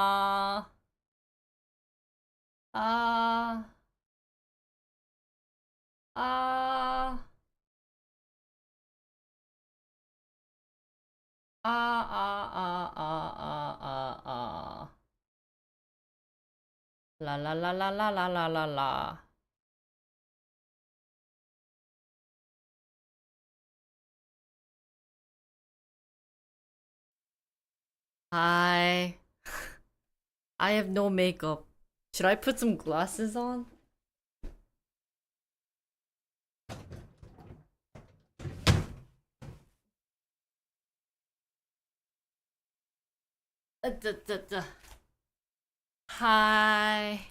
아, 아, 아. 라라라라라라라라. Hi. I have no makeup. Should I put some glasses on? 뜨뜨뜨. Hi.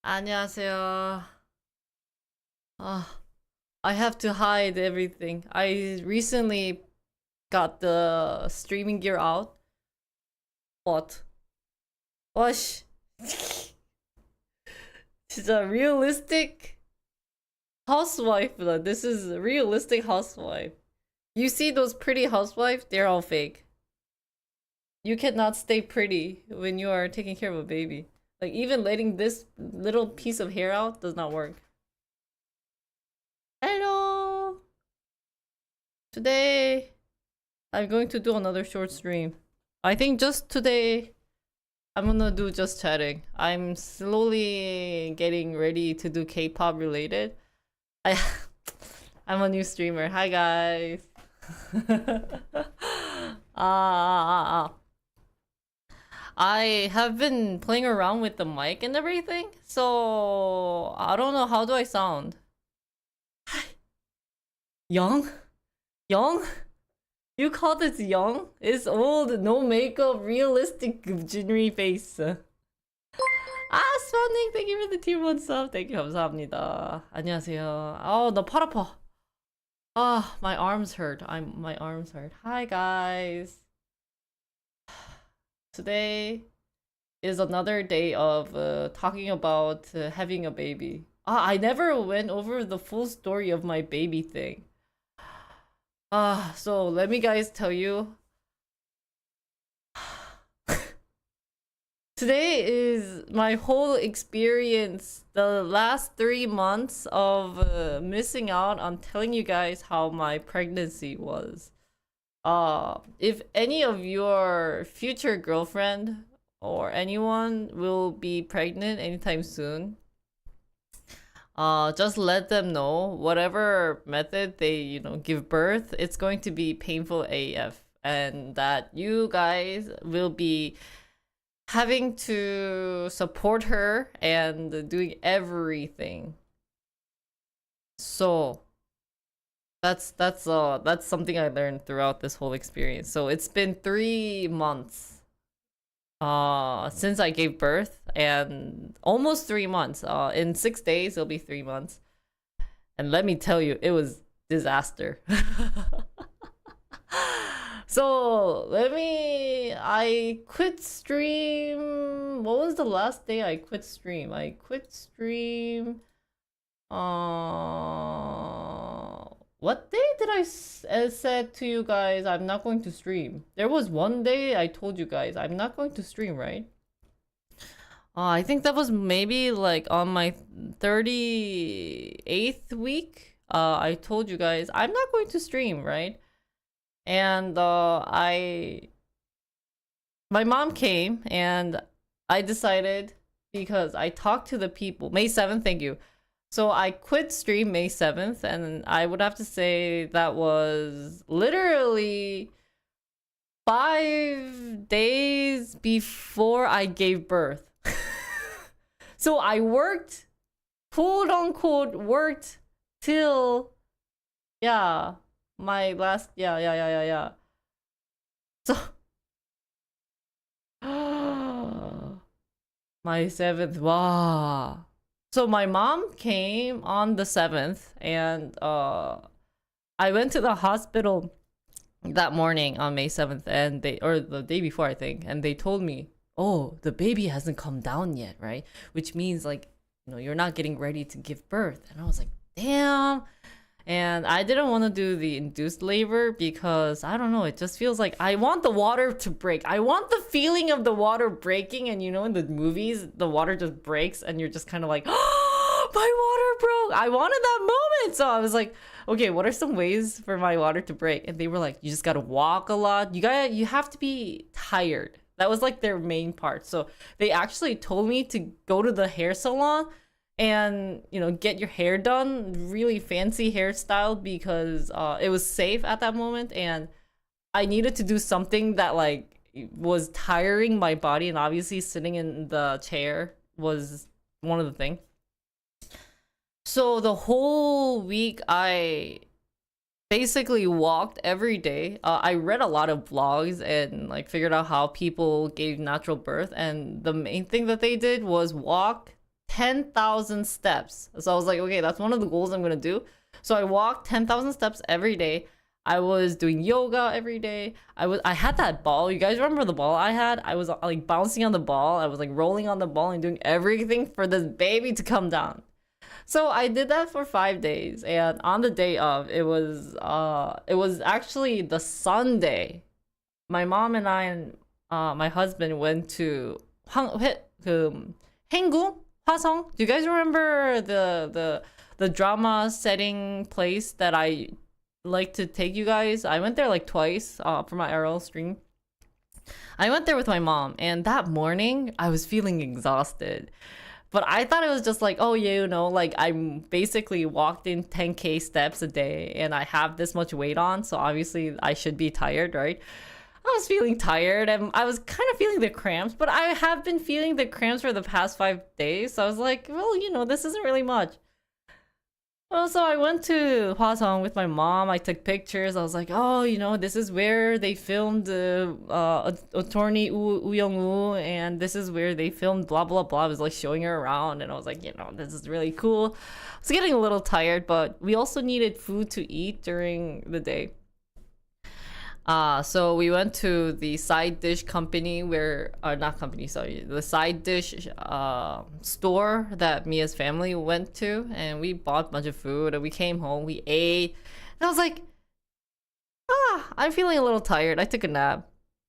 안녕하세요. I have to hide everything. I recently got the streaming gear out. What? 와씨. 진짜 realistic housewife. This is a realistic housewife. You see those pretty housewives? They're all fake. You cannot stay pretty when you are taking care of a baby. Like, even letting this little piece of hair out does not work. Hello! Today, I'm going to do another short stream. I think just today, I'm gonna do just chatting. I'm slowly getting ready to do K-pop related. I, I'm a new streamer. Hi guys. I have been playing around with the mic and everything, so I don't know, how do I sound? Young? Young? You call this young? It's old, no makeup, realistic Jinri face. 스파닝, thank you for the tier 1 sub. Thank you, 감사합니다. 안녕하세요. 나 팔 아파. My arms hurt. My arms hurt. Hi guys. Today is another day of talking about having a baby. I never went over the full story of my baby thing. So let me guys tell you. Today is my whole experience, the last 3 months of missing out on telling you guys how my pregnancy was. If any of your future girlfriend or anyone will be pregnant anytime soon, just let them know whatever method they, give birth, it's going to be painful AF, and that you guys will be having to support her and doing everything. So that's something I learned throughout this whole experience. So it's been 3 months since I gave birth, and almost 3 months. In 6 days it'll be 3 months. And let me tell you, it was disaster. So I quit stream. What was the last day I quit stream? I quit stream. What day did I said to you guys I'm not going to stream? There was one day I told you guys I'm not going to stream, right? I think that was maybe like on my 38th week. I told you guys I'm not going to stream, right? And my mom came and I decided, because I talked to the people. May 7th, thank you. So I quit stream May 7th, and I would have to say that was literally 5 days before I gave birth. So I worked, quote unquote, worked till, my last, So, my 7th, wow. So my mom came on the 7th, and I went to the hospital that morning on May 7th, and or the day before, I think, and they told me, oh, the baby hasn't come down yet, right? Which means, like, you're not getting ready to give birth. And I was like, damn. And I didn't want to do the induced labor because I don't know, it just feels like I want the water to break. I want the feeling of the water breaking, and you know, in the movies, the water just breaks and you're just kind of like, oh, my water broke. I wanted that moment. So I was like, okay, what are some ways for my water to break? And they were like, you just gotta walk a lot. You have to be tired. That was like their main part. So they actually told me to go to the hair salon and, you know, get your hair done, really fancy hairstyle, because it was safe at that moment, and I needed to do something that like was tiring my body, and obviously sitting in the chair was one of the things. So the whole week I basically walked every day. I read a lot of vlogs and like figured out how people gave natural birth, and the main thing that they did was walk 10,000 steps. So I was like, okay, that's one of the goals I'm gonna do. So I walked 10,000 steps every day. I was doing yoga every day. I had that ball. You guys remember the ball I had? I was like bouncing on the ball. I was like rolling on the ball and doing everything for this baby to come down. So I did that for 5 days, and on the day of, it was actually the Sunday. My mom and I and my husband went to Haenggu Hwasong. Do you guys remember the drama setting place that I like to take you guys? I went there like twice for my RL stream. I went there with my mom, and that morning I was feeling exhausted. But I thought it was just like, oh, yeah, you know, like I'm basically walked in 10K steps a day and I have this much weight on. So obviously I should be tired, right? I was feeling tired and I was kind of feeling the cramps, but I have been feeling the cramps for the past 5 days. So I was like, well, you know, this isn't really much. Well, so I went to Hwasong with my mom. I took pictures. I was like, oh, you know, this is where they filmed attorney Woo Young-woo, and this is where they filmed blah, blah, blah. I was like showing her around, and I was like, you know, this is really cool. I was getting a little tired, but we also needed food to eat during the day. So we went to the side dish company where, not company, sorry, the side dish store that Mia's family went to, and we bought a bunch of food, and we came home, we ate, and I was like, I'm feeling a little tired. I took a nap.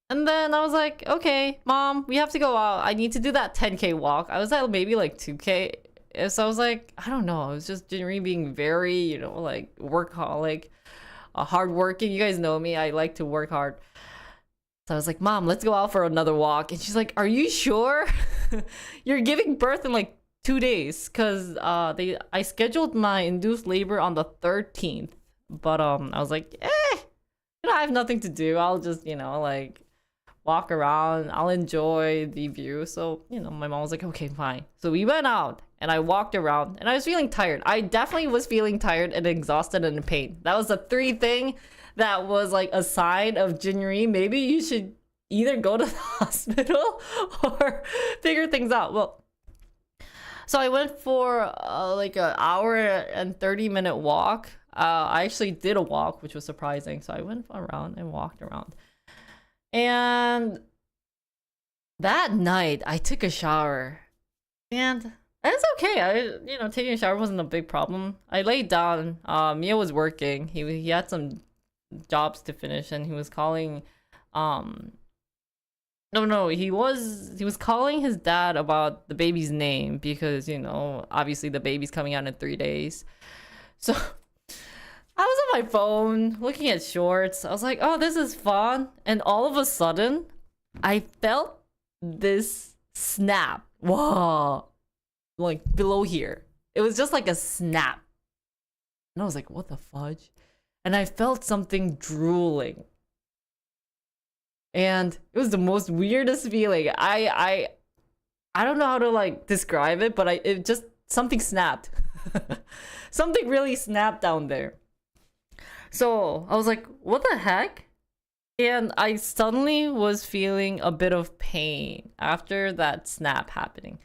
And then I was like, okay, mom, we have to go out. I need to do that 10K walk. I was at maybe like 2K. So I was like, I don't know. I was just generally being very, you know, like workaholic. Hardworking. You guys know me. I like to work hard. So I was like, Mom, let's go out for another walk. And she's like, are you sure? You're giving birth in like 2 days. Because I scheduled my induced labor on the 13th. But I was like, you know, I have nothing to do. I'll just, you know, like walk around. I'll enjoy the view. So, you know, my mom was like, okay, fine. So we went out and I walked around and I was feeling tired. I definitely was feeling tired and exhausted and in pain. That was the 3 thing that was like a sign of Jinri. Maybe you should either go to the hospital or figure things out. Well, so I went for like an hour and 30-minute walk. I actually did a walk, which was surprising. So I went around and walked around. And that night, I took a shower. And it's okay. You know, taking a shower wasn't a big problem. I laid down. Mia was working. He had some jobs to finish, and he was calling. No, he was calling his dad about the baby's name because, you know, obviously the baby's coming out in 3 days. So I was on my phone looking at shorts. I was like, oh, this is fun. And all of a sudden, I felt this snap. Whoa. Like below here. It was just like a snap. And I was like, what the fudge? And I felt something drooling. And it was the most weirdest feeling. I don't know how to like describe it, but it just something snapped. Something really snapped down there. So I was like, what the heck? And I suddenly was feeling a bit of pain after that snap happening.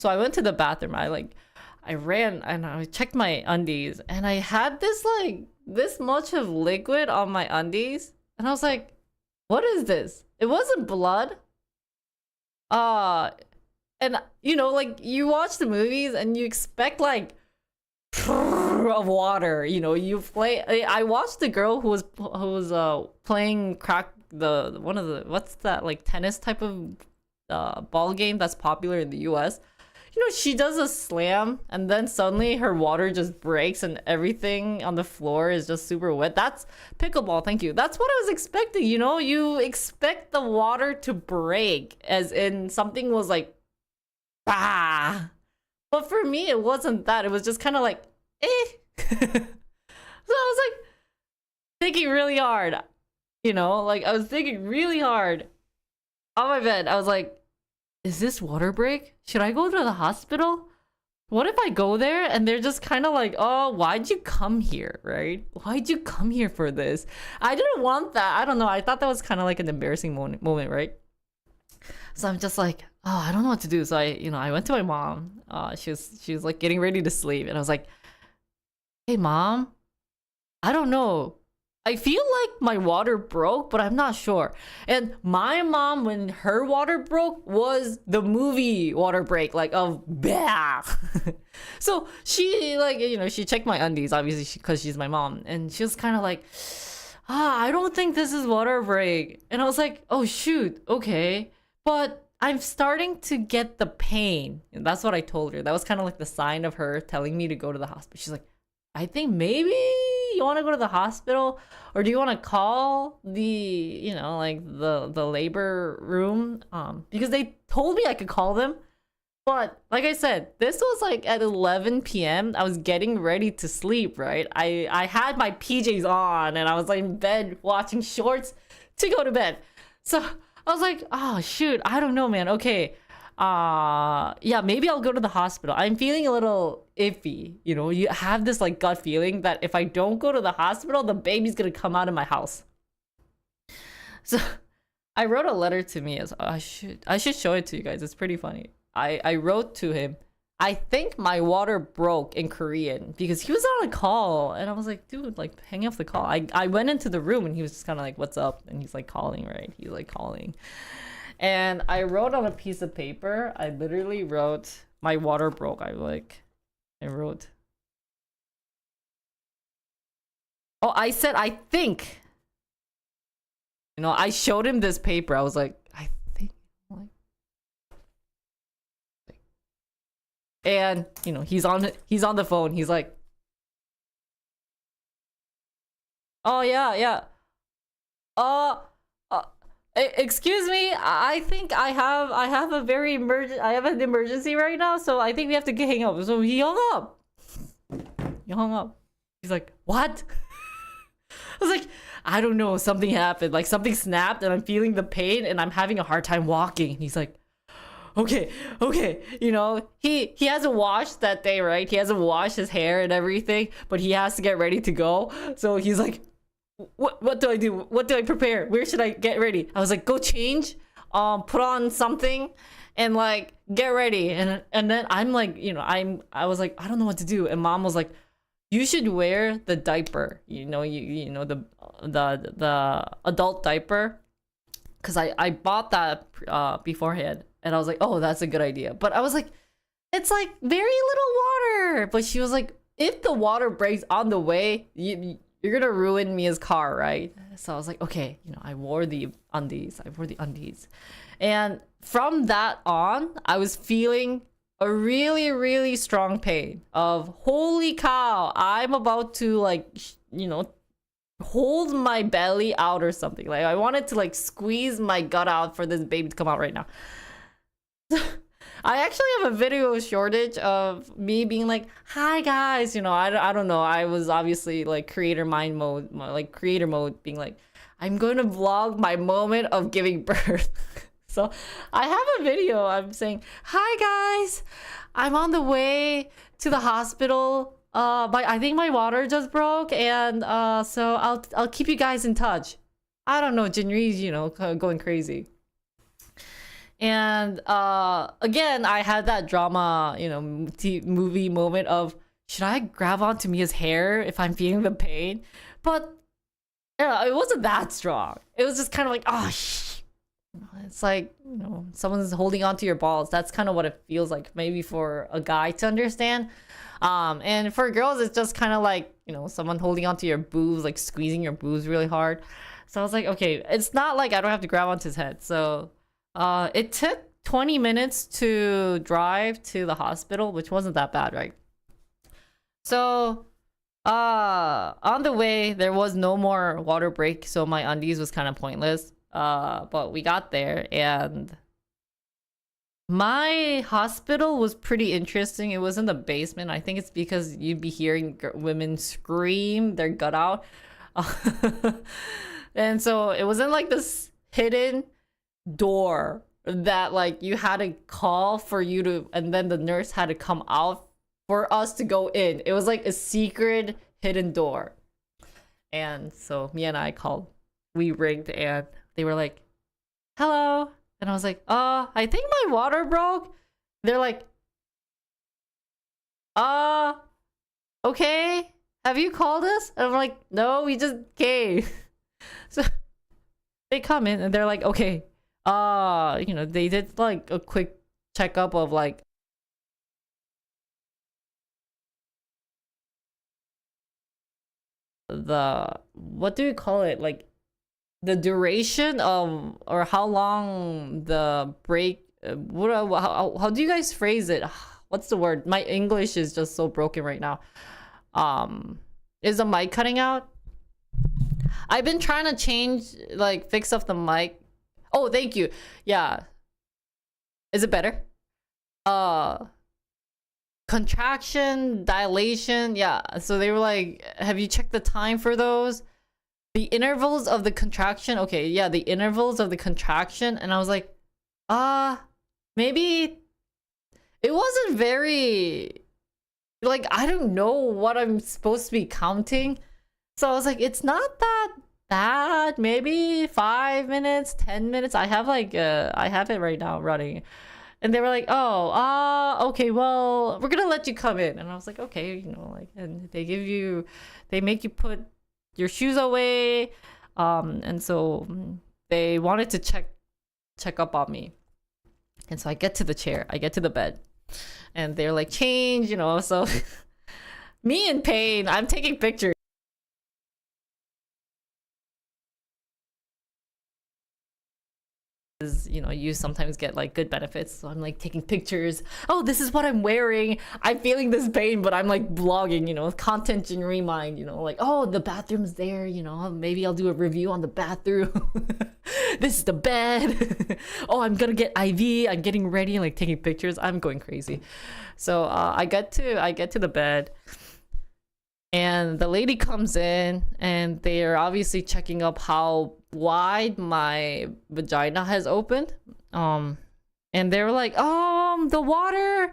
So I went to the bathroom. I ran and I checked my undies, and I had this much of liquid on my undies. And I was like, what is this? It wasn't blood. And you know, like you watch the movies and you expect like of water. You know, you play. I watched the girl who was playing crack the one of the what's that like tennis type of ball game that's popular in the U.S. You know, she does a slam and then suddenly her water just breaks and everything on the floor is just super wet. That's pickleball, thank you. That's what I was expecting, you know? You expect the water to break as in something was like, ah. But for me, it wasn't that. It was just kind of like, eh. So I was like thinking really hard, you know? Like I was thinking really hard on my bed. I was like, is this water break? Should I go to the hospital? What if I go there and they're just kind of like, oh, why'd you come here, right? Why'd you come here for this? I didn't want that. I don't know. I thought that was kind of like an embarrassing moment, right? So I'm just like, oh, I don't know what to do. So I went to my mom. She was like getting ready to sleep. And I was like, hey, mom, I don't know. I feel like my water broke, but I'm not sure. And my mom, when her water broke, was the movie water break, like of bah. So she like, you know, she checked my undies, obviously, because she's my mom. And she was kind of like, I don't think this is water break. And I was like, oh, shoot. Okay. But I'm starting to get the pain. And that's what I told her. That was kind of like the sign of her telling me to go to the hospital. She's like, I think maybe you want to go to the hospital, or do you want to call the, you know, like the labor room? Because they told me I could call them, but like I said, this was like at 11 p.m. I was getting ready to sleep, right? I had my PJs on and I was like in bed watching shorts to go to bed. So I was like, oh shoot, I don't know, man. Okay. Yeah, maybe I'll go to the hospital. I'm feeling a little iffy, you know. You have this like gut feeling that if I don't go to the hospital, the baby's gonna come out of my house. So I wrote a letter to me as I should show it to you guys. It's pretty funny. I wrote to him, I think my water broke in Korean, because he was on a call and I was like, dude, like hang up the call. I went into the room and he was just kind of like, what's up? And he's like calling, right? He's like calling. And I wrote on a piece of paper, I literally wrote, my water broke. I wrote. Oh, I said, I think. You know, I showed him this paper. I was like, I think. And, you know, he's on the phone. He's like, oh, yeah. Excuse me, I think I have an emergency right now, so I think we have to hang up. So he hung up. He's like, what? I was like, I don't know, something happened. Like something snapped and I'm feeling the pain and I'm having a hard time walking. And he's like, okay. You know, he hasn't washed that day, right? He hasn't washed his hair and everything, but he has to get ready to go. So he's like, what do I do? What do I prepare? Where should I get ready? I was like, go change, put on something, and like get ready. And then I'm like, you know, I was like, I don't know what to do. And mom was like, you should wear the diaper. You know, you know the adult diaper, because I bought that beforehand, and I was like, oh, that's a good idea. But I was like, it's like very little water. But she was like, if the water breaks on the way, you're gonna ruin Mia's car, right? So I was like, okay, you know, I wore the undies. And from that on, I was feeling a really, really strong pain of, holy cow, I'm about to like, you know, hold my belly out or something. Like I wanted to like squeeze my gut out for this baby to come out right now. I actually have a video shortage of me being like, hi guys, you know, I don't know. I was obviously like creator mode, being like, I'm going to vlog my moment of giving birth. So I have a video. I'm saying, hi guys, I'm on the way to the hospital. But I think my water just broke, and so I'll keep you guys in touch. I don't know, Jinri's, you know, going crazy. And again, I had that drama, you know, movie moment of, should I grab onto Mia's hair if I'm feeling the pain? But yeah, it wasn't that strong. It was just kind of like, oh, It's like, someone's holding onto your balls. That's kind of what it feels like, maybe for a guy to understand. And for girls, it's just kind of like, someone holding onto your boobs, like squeezing your boobs really hard. So I was like, okay, it's not like I don't have to grab onto his head. So it took 20 minutes to drive to the hospital, which wasn't that bad, right? So on the way, there was no more water break, so my undies was kind of pointless. But we got there, and my hospital was pretty interesting. It was in the basement. I think it's because you'd be hearing women scream their gut out. And so it was in like this hidden door that like you had to call for you to, and then the nurse had to come out for us to go in. It was like a secret hidden door. And so me and I called, we ringed, and they were like, hello. And I was like, I think my water broke. They're like, okay. Have you called us? And I'm like, no, we just came. So they come in and they're like, okay. They did like a quick checkup of like what do you call it? Like the duration of, or how long the break, how do you guys phrase it? What's the word? My English is just so broken right now. Is the mic cutting out? I've been trying to fix up the mic. Oh, thank you. Yeah. Is it better? Contraction, dilation. Yeah. So they were like, have you checked the time for those? The intervals of the contraction. Okay, yeah, the intervals of the contraction. And I was like, maybe it wasn't very, like, I don't know what I'm supposed to be counting. So I was like, it's not that bad. Maybe 5 minutes, 10 minutes. I have it right now running. And they were like, okay, well, we're gonna let you come in. And I was like, okay, and they make you put your shoes away. And so they wanted to check up on me. And so I get to the chair, I get to the bed, and they're like, change, so me in pain, I'm taking pictures. You sometimes get like good benefits, so I'm like taking pictures. Oh, this is what I'm wearing. I'm feeling this pain, but I'm like vlogging, content Jinri mind, like, oh, the bathroom's there, maybe I'll do a review on the bathroom. This is the bed. Oh, I'm gonna get IV. I'm getting ready, like taking pictures. I'm going crazy. So I get to the bed, and the lady comes in, and they are obviously checking up how wide my vagina has opened. And they were like, the water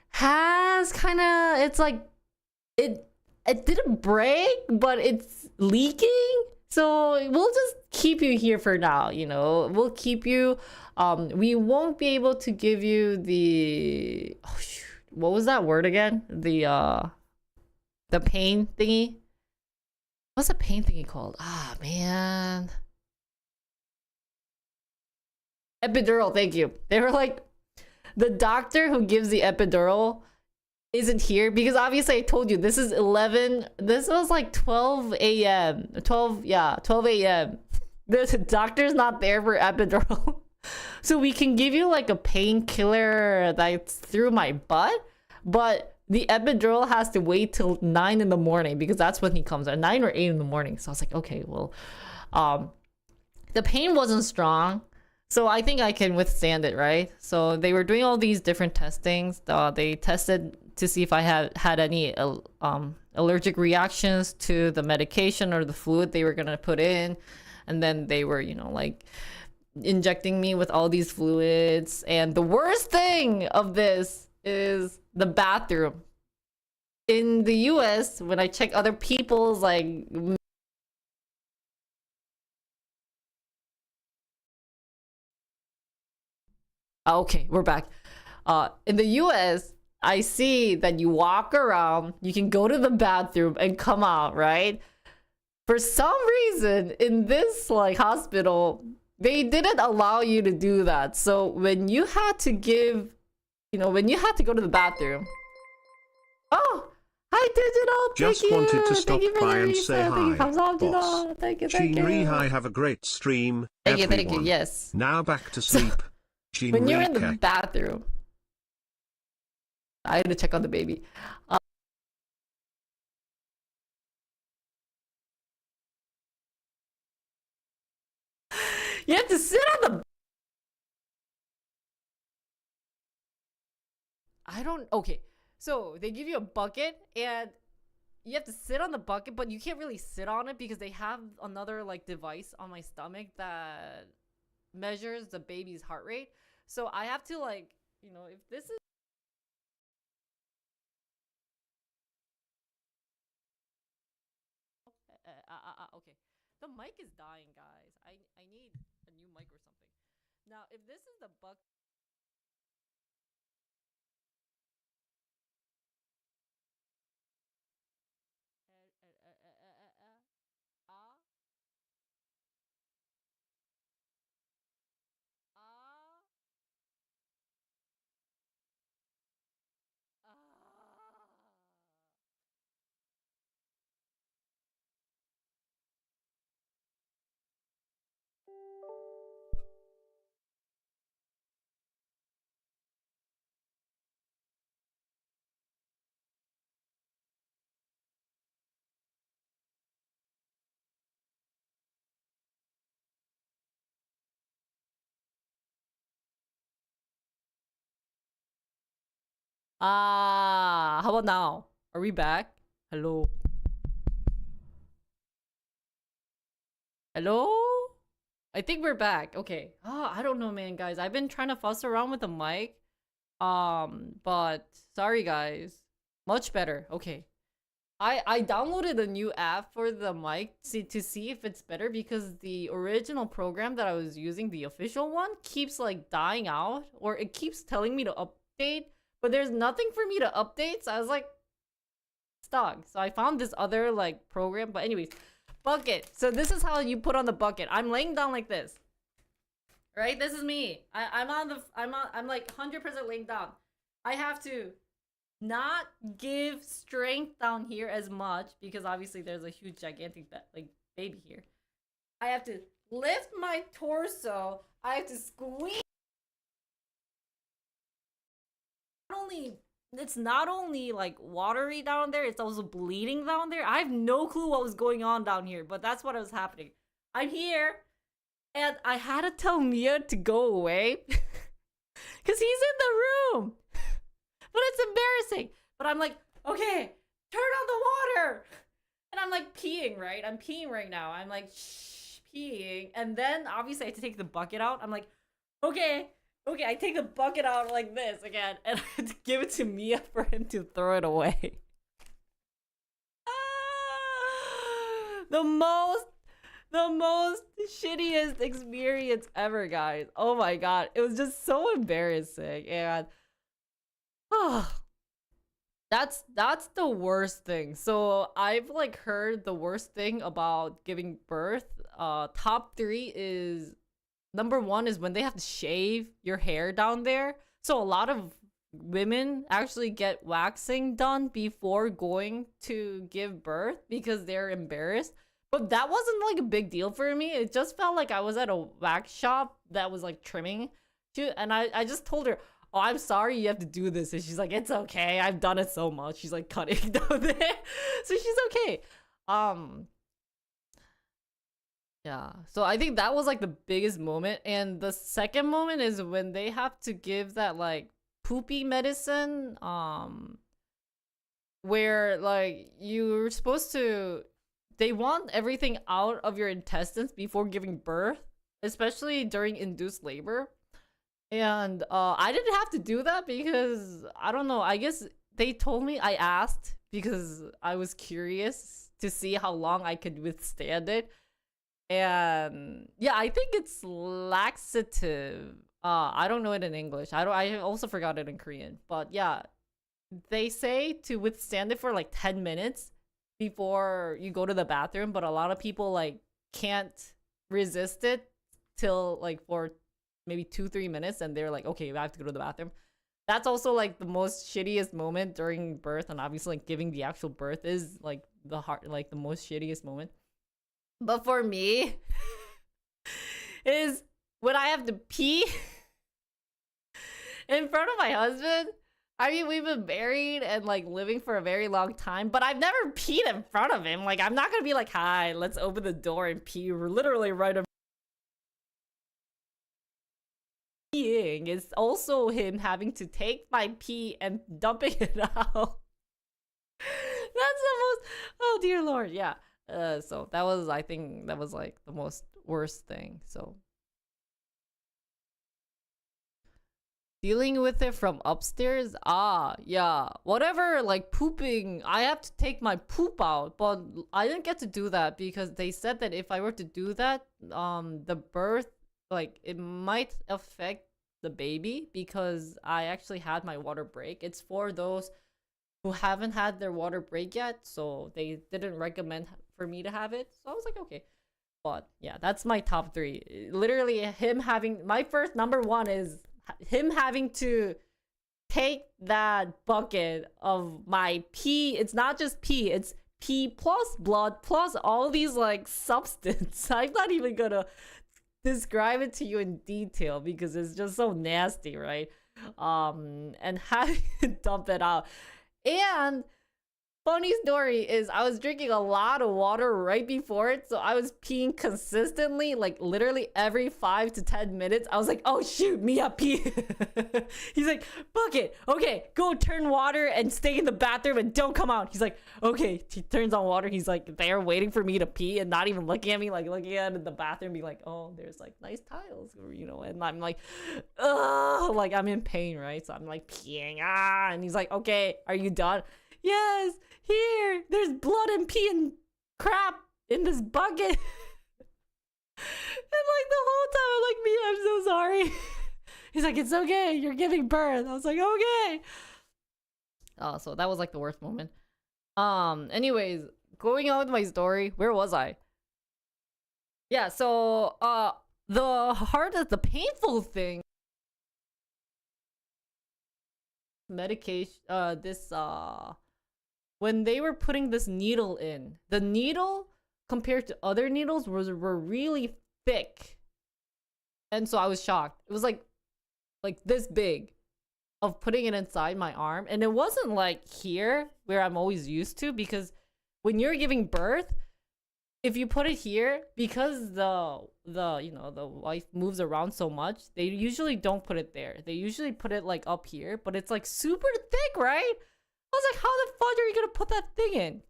has it's like it didn't break, but it's leaking. So we'll just keep you here for now, we'll keep you. We won't be able to give you the, what was that word again? The pain thingy. What's the pain thingy called? Ah, man. Epidural, thank you. They were like, the doctor who gives the epidural isn't here, because obviously I told you this was like 12 a.m. 12 a.m. The doctor's not there for epidural. So we can give you like a painkiller that's through my butt, but the epidural has to wait till 9 in the morning, because that's when he comes at 9 or 8 in the morning. So I was like, okay, well, the pain wasn't strong, so I think I can withstand it, right? So they were doing all these different testings. They tested to see if I had any allergic reactions to the medication or the fluid they were gonna put in, and then they were, like injecting me with all these fluids. And the worst thing of this is the bathroom. In the US, when I check other people's okay, we're back. In the US, I see that you walk around, you can go to the bathroom and come out, right? For some reason, in this hospital, they didn't allow you to do that. So when you had to give, when you had to go to the bathroom. Oh, hi Digital. Just thank wanted you. to Thank stop you for by the and reset. say Thank you, hi, 감사합니다. boss. Thank you. Jinri, hi, have a great stream, Thank you. everyone. Yes. Now back to sleep. When you're in the Jinri, bathroom, I had to check on the baby. You have to sit on the. Okay. So they give you a bucket and you have to sit on the bucket, but you can't really sit on it because they have another like device on my stomach that measures the baby's heart rate. So I have to like, if this is okay. The mic is dying, guys. I need a new mic or something. Now, if this is the bucket. How about now? Are we back? Hello? Hello? I think we're back. Okay. I don't know, man, guys. I've been trying to fuss around with the mic. But sorry, guys. Much better. Okay. I downloaded a new app for the mic to see if it's better because the original program that I was using, the official one, keeps like dying out or it keeps telling me to update, but there's nothing for me to update. So I was like stuck. So I found this other like program, but anyways, bucket. So this is how you put on the bucket. I'm laying down like this. Right? This is me. I'm like 100% laying down. I have to not give strength down here as much because obviously there's a huge gigantic like baby here. I have to lift my torso. I have to squeeze. It's not only like watery down there, it's also bleeding down there. I have no clue what was going on down here, but that's what was happening. I'm here and I had to tell Mia to go away because he's in the room. But it's embarrassing. But I'm like, okay, turn on the water. And I'm like peeing, right? I'm peeing right now. I'm like, peeing. And then obviously I have to take the bucket out. I'm like, okay, I take the bucket out like this again. And I have to give it to Mia for him to throw it away. The most shittiest experience ever, guys. Oh my god. It was just so embarrassing. And that's the worst thing. So I've like heard the worst thing about giving birth. Top 3 is number 1 is when they have to shave your hair down there. So a lot of women actually get waxing done before going to give birth because they're embarrassed. But that wasn't like a big deal for me. It just felt like I was at a wax shop that was like trimming too, and I just told her, oh, I'm sorry you have to do this. And she's like, it's okay. I've done it so much. She's like cutting down there. So she's okay. Yeah. So I think that was like the biggest moment. And the second moment is when they have to give that like poopy medicine. Where like you're supposed to, they want everything out of your intestines before giving birth, especially during induced labor. And I didn't have to do that because I don't know. I guess they told me, I asked because I was curious to see how long I could withstand it. And yeah, I think it's laxative. I don't know it in English. I also forgot it in Korean. But yeah, they say to withstand it for like 10 minutes before you go to the bathroom, but a lot of people like can't resist it till like for maybe 2-3 minutes, and they're like, okay, I have to go to the bathroom. That's also like the most shittiest moment during birth, and obviously like giving the actual birth is like the most shittiest moment. But for me, is when I have to pee in front of my husband. I mean, we've been married and like living for a very long time, but I've never peed in front of him. Like, I'm not gonna be like, hi, let's open the door and pee. We're literally right over. Peeing is also him having to take my pee and dumping it out. That's the most, oh dear Lord, yeah. So that was, I think that was like the most worst thing. So dealing with it from upstairs, yeah, whatever, like pooping, I have to take my poop out, but I didn't get to do that because they said that if I were to do that, the birth, like it might affect the baby, because I actually had my water break. It's for those who haven't had their water break yet, so they didn't recommend for me to have it. So I was like, okay. But yeah, that's my top 3. Literally, him having, my first number 1 is him having to take that bucket of my pee. It's not just pee, it's pee plus blood plus all these like substance. I'm not even gonna describe it to you in detail because it's just so nasty, right? And having to dump it out. And funny story is I was drinking a lot of water right before it, so I was peeing consistently, like literally every 5 to 10 minutes. I was like, oh shoot, Mia, pee. He's like, bucket, okay, go turn water and stay in the bathroom and don't come out. He's like, okay. He turns on water. He's like there waiting for me to pee and not even looking at me, like looking at the bathroom, being like, oh, there's like nice tiles, you know. And I'm like, ugh, like I'm in pain, right? So I'm like peeing, and he's like, okay, are you done? Yes, here, there's blood and pee and crap in this bucket. And like the whole time I'm like, me, I'm so sorry. He's like, it's okay, you're giving birth. I was like, okay. Oh, so that was like the worst moment. Anyways, going on with my story, where was I? Yeah, so the painful thing, medication, when they were putting this needle in, the needle compared to other needles were really thick, and so I was shocked. It was like this big, of putting it inside my arm, and it wasn't like here where I'm always used to, because when you're giving birth, if you put it here, because the wife moves around so much, they usually don't put it there. They usually put it like up here, but it's like super thick, right? I was like, how the fuck are you gonna put that thing in?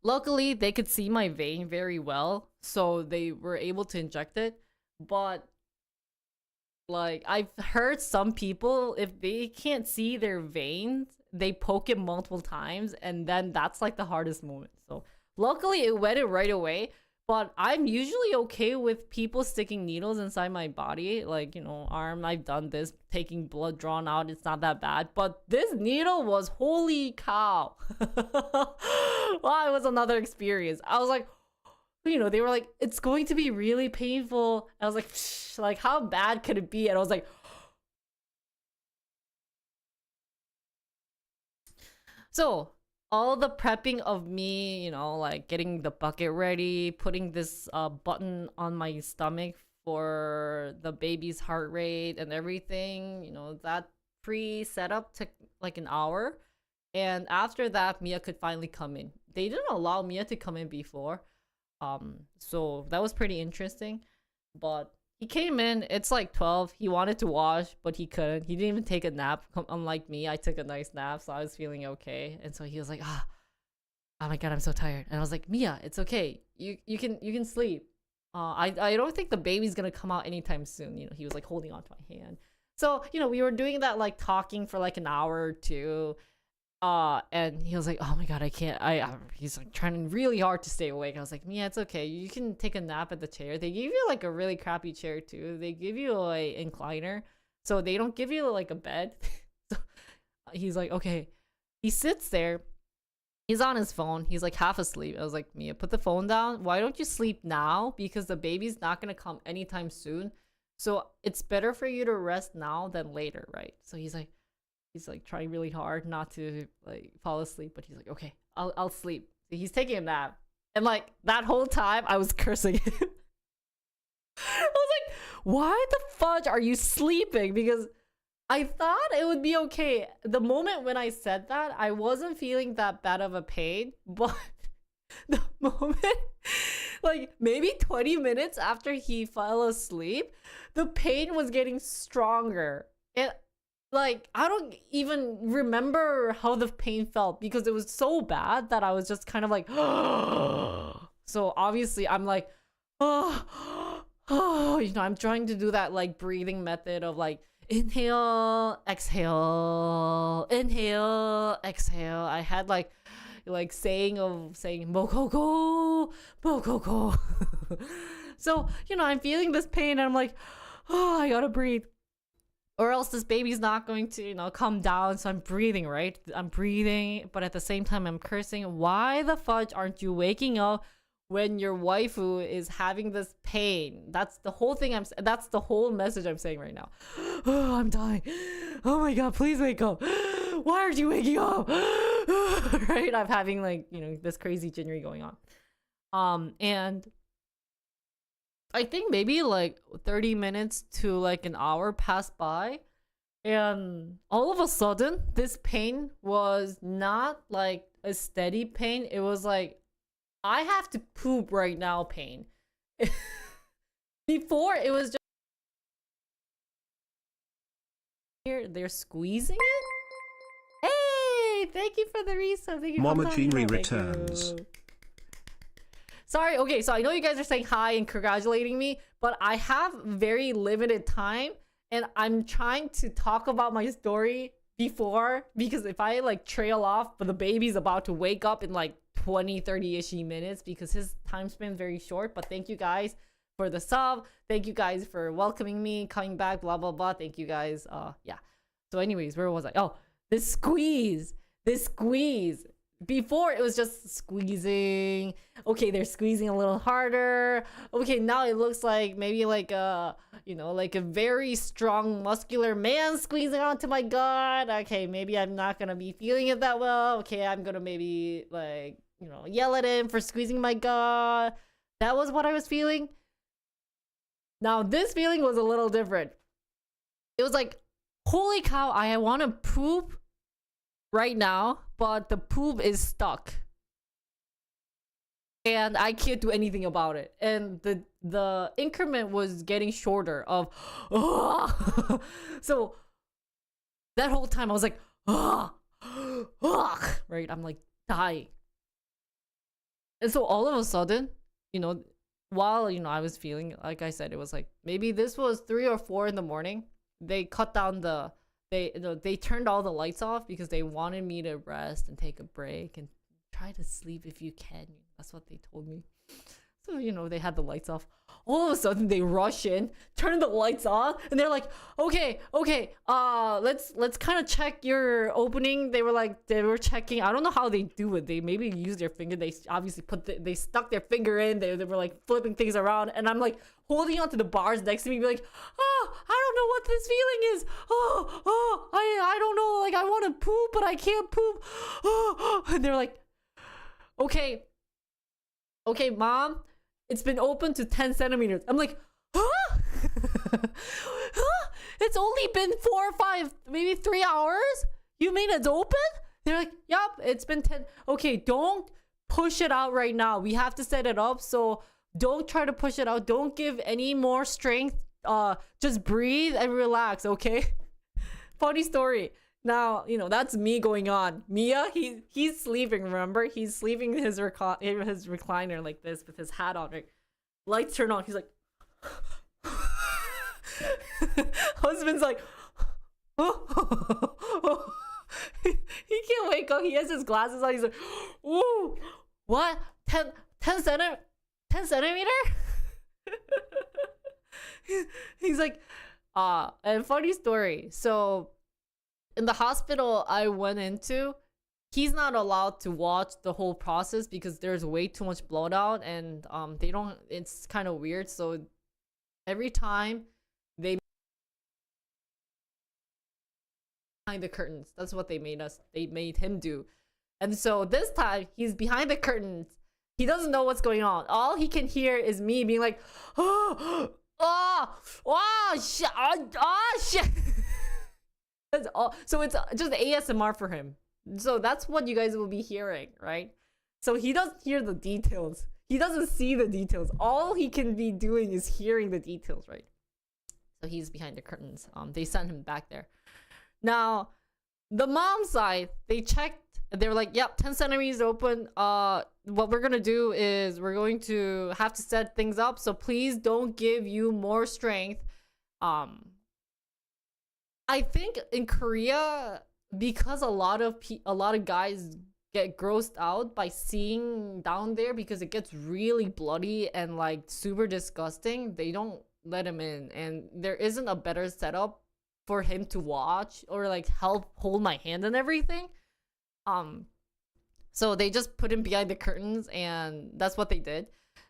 Luckily, they could see my vein very well, so they were able to inject it. But like, I've heard some people, if they can't see their veins, they poke it multiple times, and then that's like the hardest moment. So luckily, it went right away. But I'm usually okay with people sticking needles inside my body. Like, you know, arm, I've done this, taking blood drawn out, it's not that bad. But this needle was, holy cow. Wow, it was another experience. I was like, you know, they were like, it's going to be really painful. I was like, psh, like, how bad could it be? And I was like, so all the prepping of me, you know, like getting the bucket ready, putting this button on my stomach for the baby's heart rate and everything, you know, that pre-setup took like an hour. And after that, Mia could finally come in. They didn't allow Mia to come in before. So that was pretty interesting. But he came in, it's like 12. He wanted to wash, but he couldn't. He didn't even take a nap. Unlike me, I took a nice nap, so I was feeling okay. And so he was like, oh my god, I'm so tired. And I was like, Mia, it's okay. You can sleep. I don't think the baby's gonna come out anytime soon. You know, he was like holding on to my hand. So, you know, we were doing that, like talking for like an hour or two. And he was like, oh my god, I can't. He's like trying really hard to stay awake. I was like, Mia, it's okay. You can take a nap at the chair. They give you like a really crappy chair too. They give you a incliner, so they don't give you like a bed. So he's like, okay. He sits there, He's on his phone. He's like half asleep. I was like, Mia, put the phone down. Why don't you sleep now? Because the baby's not gonna come anytime soon. So it's better for you to rest now than later, right? So he's like trying really hard not to like fall asleep, but he's like, okay, I'll sleep. So he's taking a nap. And like that whole time I was cursing him. I was like, why the fudge are you sleeping? Because I thought it would be okay. The moment when I said that, I wasn't feeling that bad of a pain, but the moment, like maybe 20 minutes after he fell asleep, the pain was getting stronger. And like, I don't even remember how the pain felt because it was so bad that I was just kind of like, so obviously I'm like, I'm trying to do that like breathing method of like, inhale, exhale, inhale, exhale. I had like saying mokoko, mokoko. So, I'm feeling this pain and I'm like, oh, I gotta breathe. Or else this baby's not going to, come down. So I'm breathing, right? I'm breathing, but at the same time I'm cursing. Why the fudge aren't you waking up when your waifu is having this pain? That's the whole thing that's the whole message I'm saying right now. Oh, I'm dying. Oh my god, please wake up. Why aren't you waking up? Right? I'm having like, this crazy Jinri going on. And I think maybe like 30 minutes to like an hour passed by, and all of a sudden this pain was not like a steady pain. It was like, I have to poop right now pain. Before it was just here, they're squeezing it. Hey, thank you for the resub. Thank you. Mama Jinri returns. Sorry, okay, so I know you guys are saying hi and congratulating me, but I have very limited time and I'm trying to talk about my story before, because if I like trail off, but the baby's about to wake up in like 20-30-ish minutes because his time span is very short. But thank you guys for the sub. Thank you guys for welcoming me, coming back, blah, blah, blah. Thank you guys. Yeah. So anyways, where was I? Oh, this squeeze. Before it was just squeezing. Okay, they're squeezing a little harder. Okay, now it looks like maybe like a, like a very strong muscular man squeezing onto my gut. Okay, maybe I'm not gonna be feeling it that well. Okay, I'm gonna maybe like, yell at him for squeezing my gut. That was what I was feeling. Now this feeling was a little different. It was like, holy cow, I want to poop right now, but the poop is stuck and I can't do anything about it. And the increment was getting shorter of so that whole time I was like, right? I'm like dying. And so all of a sudden, while I was feeling, like I said, it was like maybe this was 3 or 4 in the morning. They cut down they turned all the lights off because they wanted me to rest and take a break and try to sleep if you can. That's what they told me. So, they had the lights off. All of a sudden they rush in, turn the lights on, and they're like, okay, let's kind of check your opening. They were checking. I don't know how they do it. They maybe use their finger. They obviously they stuck their finger in. They were like flipping things around, and I'm like holding onto the bars next to me, be like, oh, I don't know what this feeling is. I don't know. Like I want to poop, but I can't poop. And they're like, okay, mom, it's been open to 10 centimeters. I'm like, huh? It's only been 4 or 5, maybe 3 hours? You mean it's open? They're like, yep, it's been 10. Okay, don't push it out right now. We have to set it up, so don't try to push it out. Don't give any more strength. Just breathe and relax, okay? Funny story. Now, that's me going on. Mia, he's sleeping, remember? He's sleeping in his recliner like this with his hat on. Right? Lights turn on. He's like... Husband's like... He can't wake up. He has his glasses on. He's like... Ooh! What? 10 centimeter? He's like... And funny story. So... in the hospital I went into, he's not allowed to watch the whole process because there's way too much blood out, and they don't. It's kind of weird. So every time they behind the curtains, that's what they made us. They made him do, and so this time he's behind the curtains. He doesn't know what's going on. All he can hear is me being like, oh, shit, oh, shit. That's all. So it's just ASMR for him. So that's what you guys will be hearing, right? So he doesn't hear the details. He doesn't see the details. All he can be doing is hearing the details, right? So he's behind the curtains. They sent him back there. Now, the mom side, they checked. They were like, yep, 10 centimeters open. What we're gonna do is we're going to have to set things up. So please don't give you more strength. I think in Korea, because a lot of guys get grossed out by seeing down there because it gets really bloody and like super disgusting, they don't let him in, and there isn't a better setup for him to watch or like help hold my hand and everything. So they just put him behind the curtains, and that's what they did.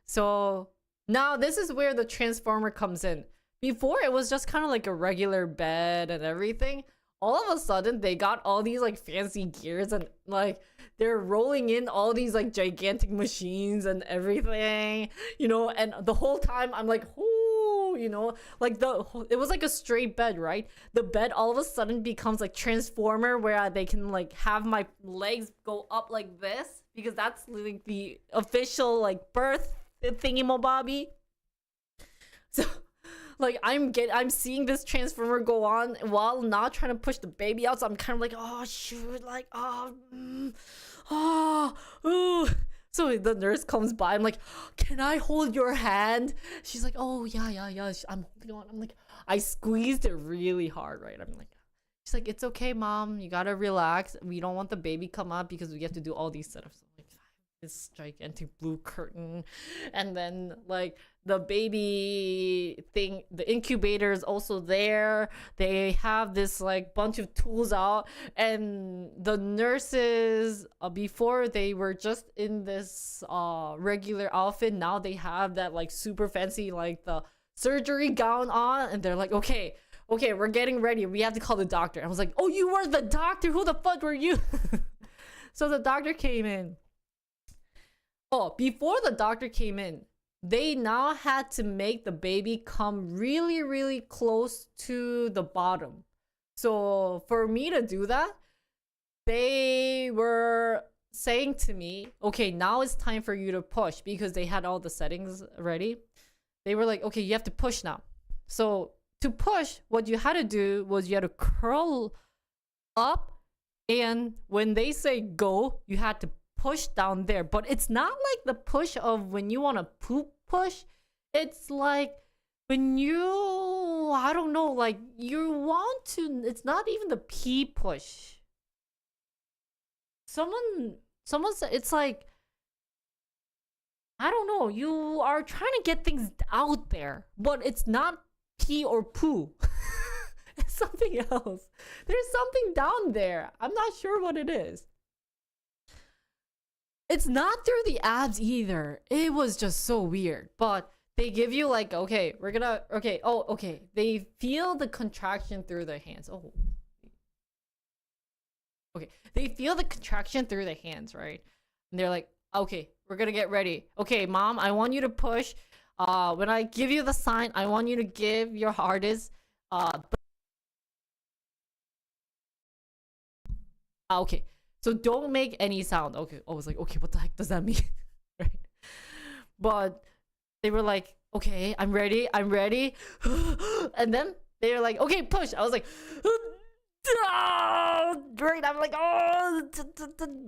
So now this is where the transformer comes in. Before it was just kind of like a regular bed and everything. All of a sudden they got all these like fancy gears, and like they're rolling in all these like gigantic machines and everything, you know, and the whole time I'm like, ooh, you know, like it was like a straight bed, right? The bed all of a sudden becomes like transformer, where they can like have my legs go up like this, because that's like the official like birth thingy-mobobby. So like I'm seeing this transformer go on while not trying to push the baby out. So I'm kind of like, oh shoot, like ooh. So the nurse comes by. I'm like, can I hold your hand? She's like, oh yeah. I'm holding on. I'm like, I squeezed it really hard, right? I'm like, she's like, it's okay, mom. You gotta relax. We don't want the baby come out because we have to do all these setups. I'm like, this gigantic blue curtain, and then like the baby thing, the incubator is also there. They have this like bunch of tools out, and the nurses before they were just in this regular outfit. Now they have that like super fancy like the surgery gown on, and they're like, okay, we're getting ready, we have to call the doctor. I was like, oh, you were the doctor? Who the fuck were you? So the doctor came in. Oh, before the doctor came in, they now had to make the baby come really, really close to the bottom. So for me to do that, they were saying to me, okay, now it's time for you to push, because they had all the settings ready. They were like, okay, you have to push now. So to push, what you had to do was you had to curl up, and when they say go, you had to push down there. But it's not like the push of when you want to poop push. It's like when you, I don't know, like you want to, it's not even the pee push. Someone said it's like, I don't know, you are trying to get things out there, but it's not pee or poo. It's something else. There's something down there. I'm not sure what it is. It's not through the abs either. It was just so weird. But they give you like, okay, we're gonna, okay, oh, okay. They feel the contraction through their hands. Oh. Okay, they feel the contraction through their hands, right? And they're like, okay, we're gonna get ready. Okay, mom, I want you to push. When I give you the sign, I want you to give your hardest. Okay. So don't make any sound. Okay. I was like, okay, what the heck does that mean? Right. But they were like, okay, I'm ready. And then they were like, okay, push. I was like, oh, great. I'm like, oh,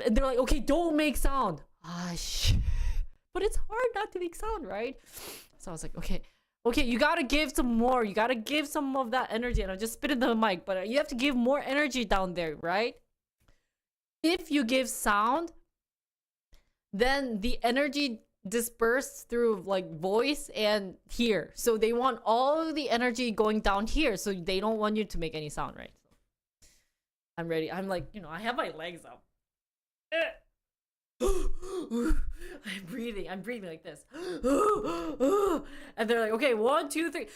and they're like, okay, don't make sound. Ah, shit. But it's hard not to make sound, right? So I was like, okay, you gotta give some more. You gotta give some of that energy. And I just spit in the mic, but you have to give more energy down there, right? If you give sound, then the energy disperses through like voice and here. So they want all the energy going down here. So they don't want you to make any sound, right? I'm ready. I'm like, you know, I have my legs up. I'm breathing like this. And they're like, okay, 1, 2, 3.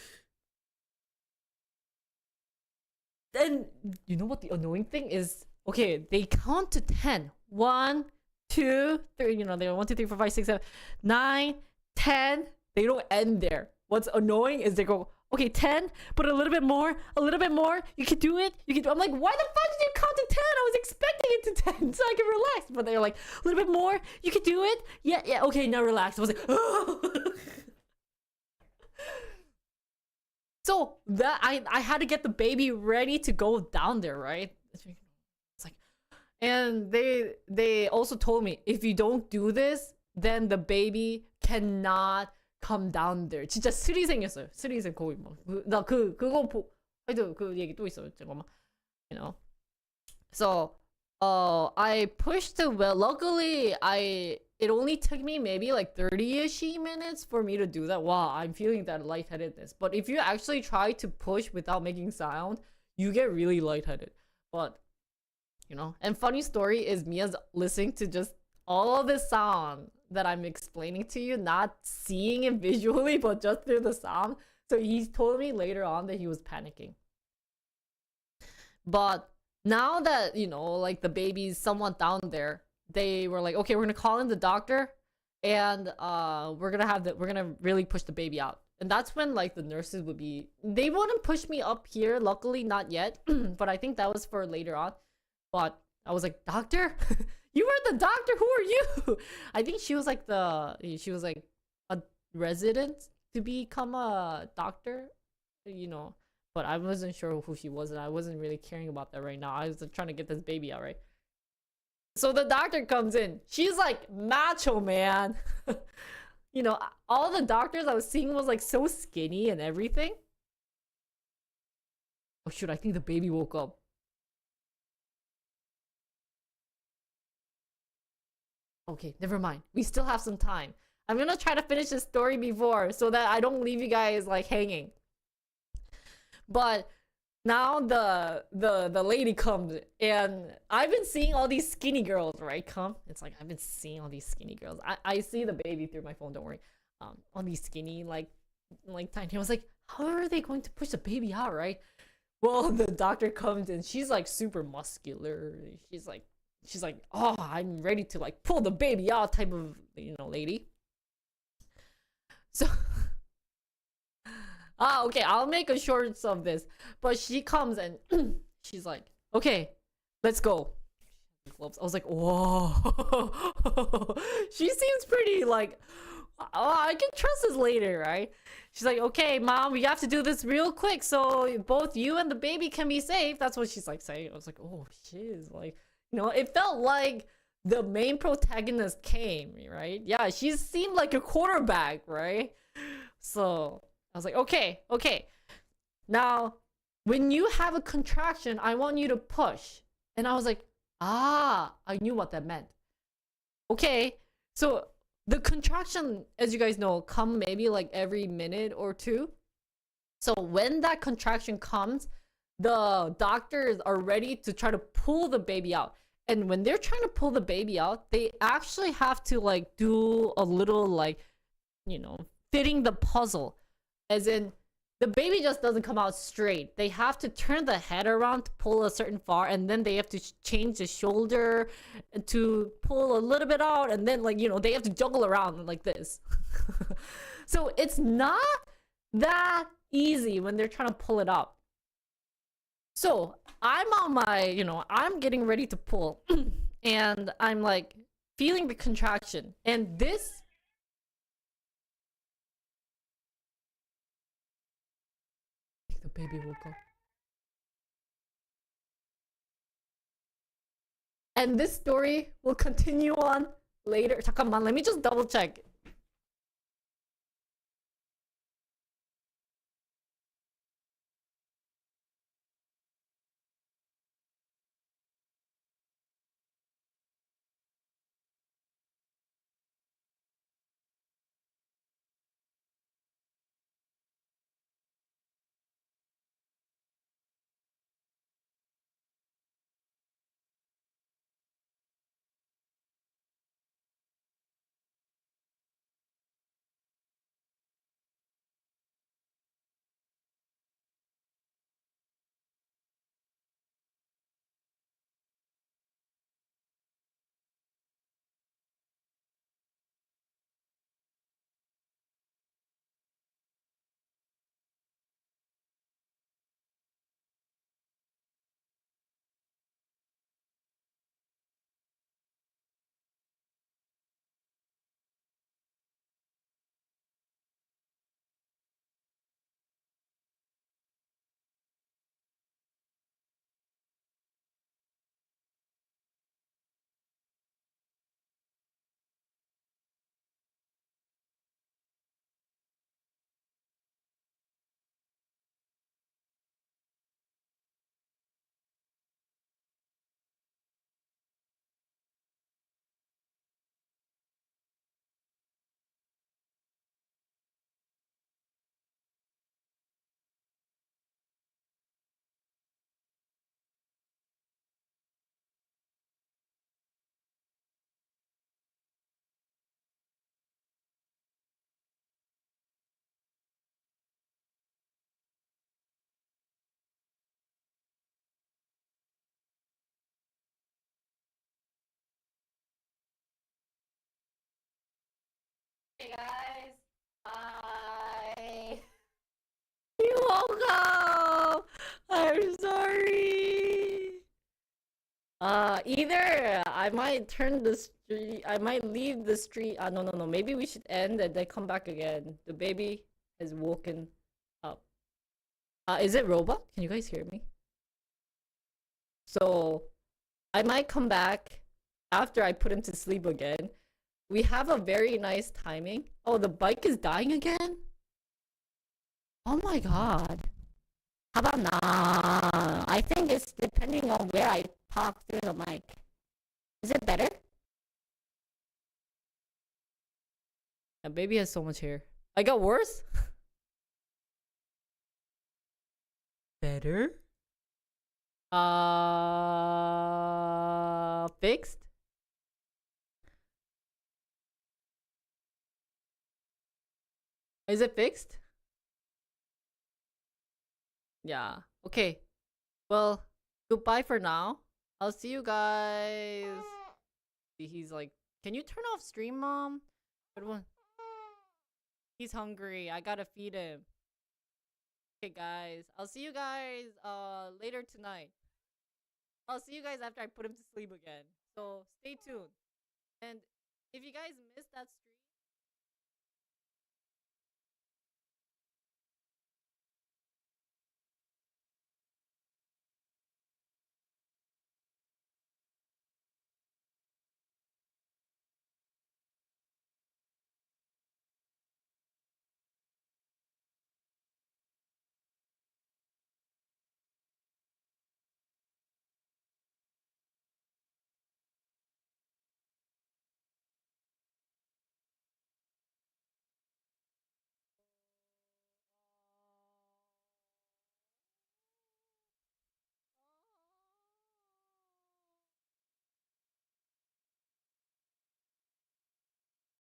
Then you know what the annoying thing is? Okay, they count to 10. 1, 2, 3. You know, they're 1, 2, 3, 4, 5, 6, 7, 9, 10. They don't end there. What's annoying is they go, okay, 10, but a little bit more, a little bit more. You can do it. You can do. I'm like, why the fuck did you count to 10? I was expecting it to 10 so I can relax. But they're like, a little bit more. You can do it. Yeah, yeah. Okay, now relax. I was like, oh. So that I had to get the baby ready to go down there, right? It's like, and they also told me if you don't do this, then the baby cannot come down there. 진짜 스리 생겼어요. 스리생 거의 막나 그거 하여튼 그 얘기 또 있어요. 잠깐만. You know. So I pushed the well. Luckily, it only took me maybe like 30-ish minutes for me to do that. Wow, I'm feeling that lightheadedness. But if you actually try to push without making sound, you get really lightheaded. But you know, and funny story is Mia's listening to just all of the sound that I'm explaining to you, not seeing it visually, but just through the sound. So he told me later on that he was panicking. But now that, you know, like the baby's somewhat down there, they were like, okay, we're gonna call in the doctor and we're gonna really push the baby out. And that's when like the nurses would be, they wouldn't push me up here, luckily not yet, but I think that was for later on. But I was like, doctor, you were the doctor, who are you? I think she was like a resident to become a doctor, you know. But I wasn't sure who she was, and I wasn't really caring about that right now. I was trying to get this baby out, right? So the doctor comes in. She's like macho, man. You know, all the doctors I was seeing was like so skinny and everything. Oh shoot, I think the baby woke up. Okay, never mind. We still have some time. I'm gonna try to finish this story before so that I don't leave you guys like hanging. But now the lady comes, and I've been seeing all these skinny girls, right? Come, it's like I've been seeing all these skinny girls. I see the baby through my phone. Don't worry. All these skinny like tiny. I was like, how are they going to push the baby out, right? Well, the doctor comes and she's like super muscular. She's like, oh, I'm ready to like pull the baby out type of, you know, lady. So okay, I'll make a shorts of this. But she comes and she's like, okay, let's go. Gloves. I was like, whoa. She seems pretty like, oh, I can trust this later, right? She's like, okay, mom, we have to do this real quick so both you and the baby can be safe. That's what she's like saying. I was like, oh, she's like, you know, it felt like the main protagonist came, right? Yeah, she seemed like a quarterback, right? So I was like, okay. Now, when you have a contraction, I want you to push. And I was like, I knew what that meant. Okay, so the contraction, as you guys know, come maybe like every minute or two. So when that contraction comes, the doctors are ready to try to pull the baby out. And when they're trying to pull the baby out, they actually have to like do a little like, you know, fitting the puzzle. As in, the baby just doesn't come out straight. They have to turn the head around to pull a certain far, and then they have to change the shoulder to pull a little bit out, and then like, you know, they have to juggle around like this. So it's not that easy when they're trying to pull it up. So I'm on my, you know, I'm getting ready to pull and I'm like feeling the contraction, and this the baby woke up. And this story will continue on later. 잠깐만, let me just double check. Okay, guys. Bye. You're welcome. I'm sorry. Either I might turn the street. I might leave the street. No, no, no. Maybe we should end and then come back again. The baby has woken up. Is it robot? Can you guys hear me? So I might come back after I put him to sleep again. We have a very nice timing. Oh, the bike is dying again? Oh my god. How about nah? I think it's depending on where I talk through the mic. Is it better? Yeah, baby has so much hair. I got worse? Better? Fixed? Is it fixed? Yeah. Okay. Well, goodbye for now. I'll see you guys. He's like, can you turn off stream, mom? Good one. He's hungry. I gotta feed him. Okay, guys. I'll see you guys later tonight. I'll see you guys after I put him to sleep again. So stay tuned. And if you guys missed that stream,